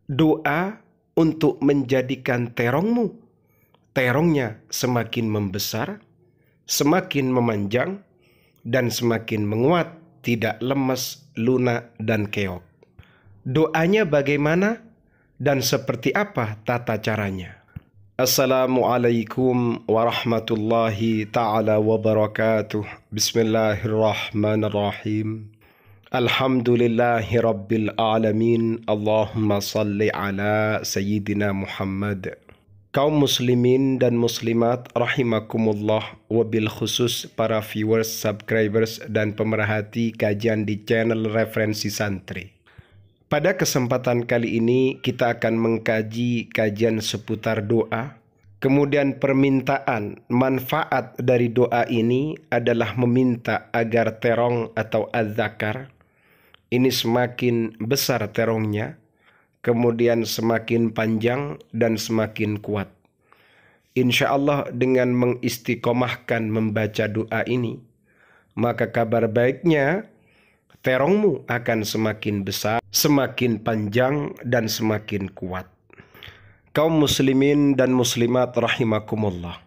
doa untuk menjadikan terongnya semakin membesar, semakin memanjang, dan semakin menguat, tidak lemas, lunak, dan keok. Doanya bagaimana dan seperti apa tata caranya? Assalamualaikum warahmatullahi ta'ala wabarakatuh. Bismillahirrahmanirrahim. Alhamdulillahi rabbil alamin. Allahumma salli ala Sayyidina Muhammad. Kaum muslimin dan muslimat rahimakumullah, wabil khusus para viewers, subscribers, dan pemerhati kajian di channel Referensi Santri. Pada kesempatan kali ini kita akan mengkaji kajian seputar doa. Kemudian permintaan manfaat dari doa ini adalah meminta agar terong atau az-zakar ini semakin besar terongnya, kemudian semakin panjang dan semakin kuat. Insya Allah dengan mengistiqomahkan membaca doa ini, maka kabar baiknya terongmu akan semakin besar, semakin panjang, dan semakin kuat. Kaum muslimin dan muslimat rahimakumullah.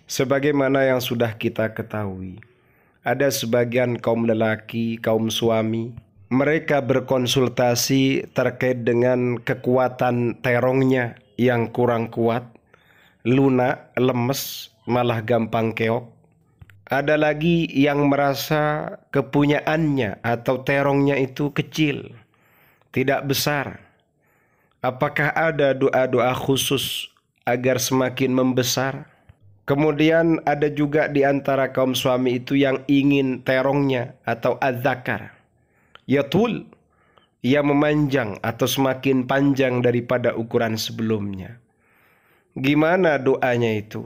Sebagaimana yang sudah kita ketahui, ada sebagian kaum lelaki, kaum suami, mereka berkonsultasi terkait dengan kekuatan terongnya yang kurang kuat, lunak, lemes, malah gampang keok. Ada lagi yang merasa kepunyaannya atau terongnya itu kecil, tidak besar. Apakah ada doa-doa khusus agar semakin membesar? Kemudian ada juga di antara kaum suami itu yang ingin terongnya atau az-zakar yatul, ia memanjang atau semakin panjang daripada ukuran sebelumnya. Gimana doanya itu?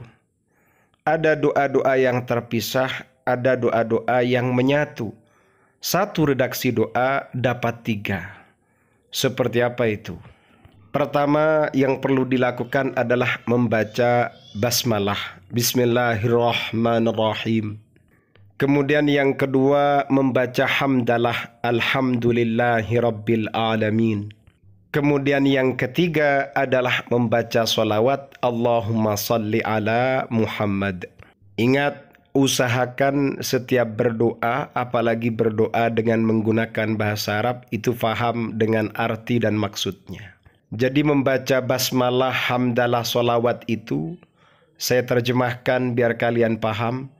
Ada doa-doa yang terpisah, ada doa-doa yang menyatu. Satu redaksi doa dapat 3. Seperti apa itu? Pertama yang perlu dilakukan adalah membaca basmalah, Bismillahirrahmanirrahim. Kemudian yang kedua membaca hamdalah, Alhamdulillahirabbil alamin. Kemudian yang ketiga adalah membaca sholawat Allahumma salli ala Muhammad. Ingat, usahakan setiap berdoa, apalagi berdoa dengan menggunakan bahasa Arab, itu faham dengan arti dan maksudnya. Jadi membaca basmalah, hamdalah, sholawat itu saya terjemahkan biar kalian paham.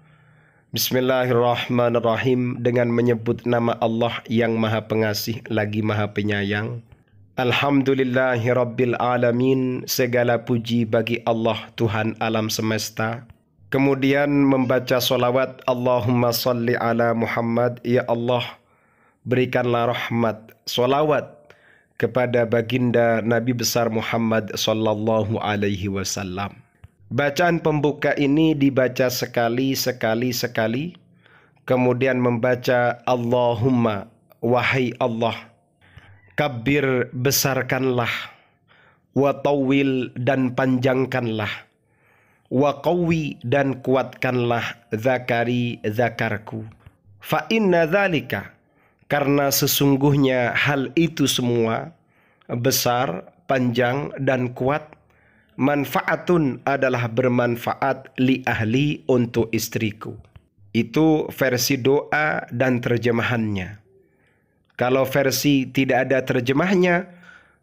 Bismillahirrahmanirrahim, dengan menyebut nama Allah yang Maha Pengasih lagi Maha Penyayang. Alhamdulillahirabbil alamin, segala puji bagi Allah Tuhan alam semesta. Kemudian membaca solawat Allahumma salli ala Muhammad, ya Allah berikanlah rahmat solawat kepada baginda Nabi besar Muhammad sallallahu alaihi wasallam. Bacaan pembuka ini dibaca sekali. Kemudian membaca Allahumma, wahai Allah, kabir, besarkanlah, wa tawil, dan panjangkanlah, wa qawwi, dan kuatkanlah, zakari, zakarku. Fa inna dzalika, karena sesungguhnya hal itu semua besar, panjang, dan kuat, manfaatun, adalah bermanfaat, li ahli, untuk istriku. Itu versi doa dan terjemahannya. Kalau versi tidak ada terjemahnya,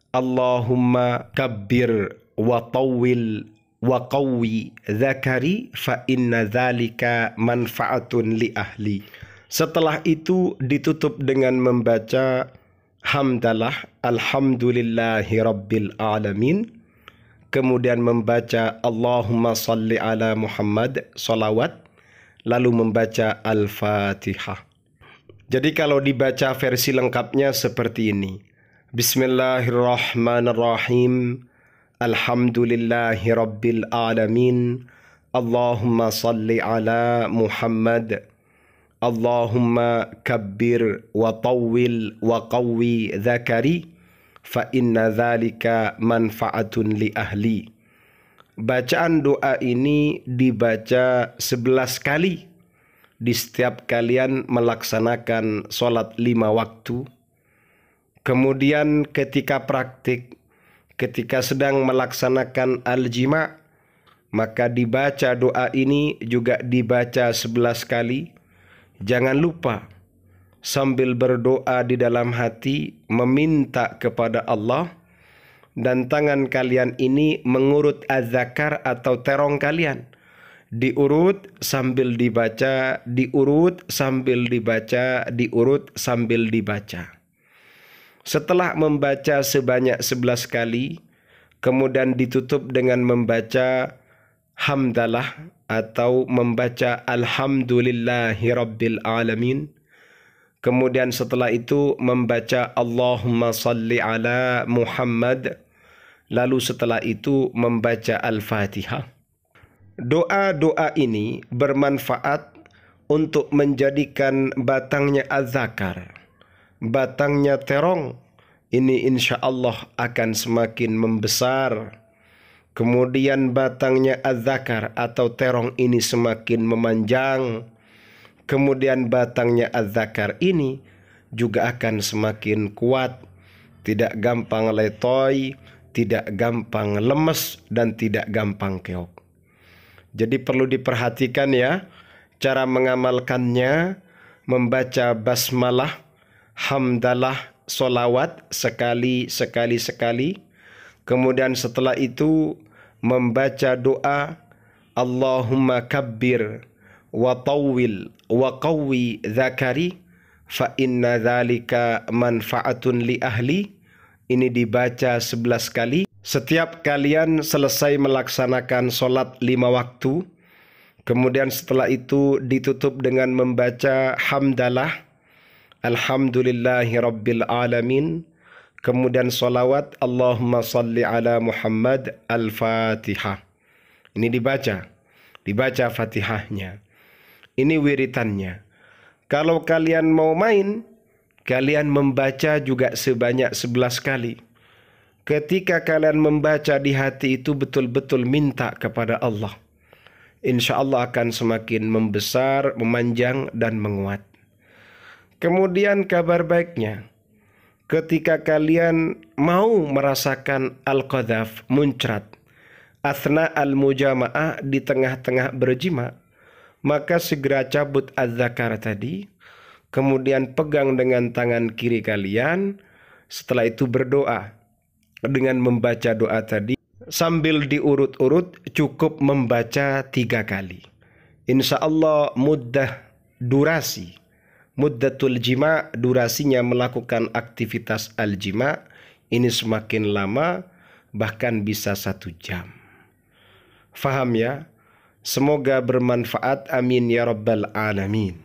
Allahumma kabbir wa tawil wa qawwi zakari fa inna dzalika manfaatun li ahli. Setelah itu ditutup dengan membaca hamdalah, Alhamdulillahi rabbil alamin. Kemudian membaca Allahumma salli ala Muhammad, salawat, lalu membaca Al-Fatihah. Jadi kalau dibaca versi lengkapnya seperti ini. Bismillahirrahmanirrahim. Alhamdulillahi rabbil alamin. Allahumma salli ala Muhammad. Allahumma kabbir wa tawil wa qawwi zakari. Fa inna dzalika manfaatun li ahli. Bacaan doa ini dibaca 11 kali di setiap kalian melaksanakan sholat 5 waktu. Kemudian ketika praktik, ketika sedang melaksanakan al-jima', maka dibaca doa ini juga dibaca 11 kali. Jangan lupa sambil berdoa di dalam hati meminta kepada Allah, dan tangan kalian ini mengurut az-zakar atau terong kalian. Diurut sambil dibaca, diurut sambil dibaca, diurut sambil dibaca. Setelah membaca sebanyak 11 kali, kemudian ditutup dengan membaca hamdalah atau membaca alhamdulillahi rabbil alamin. Kemudian setelah itu membaca Allahumma salli ala Muhammad. Lalu setelah itu membaca Al-Fatihah. Doa-doa ini bermanfaat untuk menjadikan batangnya az-zakar, batangnya terong ini insya Allah akan semakin membesar. Kemudian batangnya az-zakar atau terong ini semakin memanjang. Kemudian batangnya az-zakar ini juga akan semakin kuat, tidak gampang letoy, tidak gampang lemes, dan tidak gampang keok. Jadi perlu diperhatikan ya, cara mengamalkannya, membaca basmalah, hamdalah, solawat sekali. Kemudian setelah itu membaca doa Allahumma kabbir wa tawwil wa qawwi dzakari fa inna dzalika manfaatun li ahli. Ini dibaca 11 kali. Setiap kalian selesai melaksanakan sholat 5 waktu, kemudian setelah itu ditutup dengan membaca hamdalah, alhamdulillahi rabbil alamin, kemudian sholawat Allahumma salli ala Muhammad, al-Fatihah. Ini dibaca Fatihahnya. Ini wiritannya. Kalau kalian mau main, kalian membaca juga sebanyak 11 kali. Ketika kalian membaca di hati itu betul-betul minta kepada Allah, insya Allah akan semakin membesar, memanjang, dan menguat. Kemudian kabar baiknya, ketika kalian mau merasakan al-qadhaf, muncrat, athna al-mujama'ah, di tengah-tengah berjima, maka segera cabut az-zakar tadi, kemudian pegang dengan tangan kiri kalian, setelah itu berdoa dengan membaca doa tadi. Sambil diurut-urut cukup membaca 3 kali. Insya Allah muddatul jima', durasinya melakukan aktivitas al-jima' ini semakin lama, bahkan bisa 1 jam. Faham ya? Semoga bermanfaat. Amin ya rabbal alamin.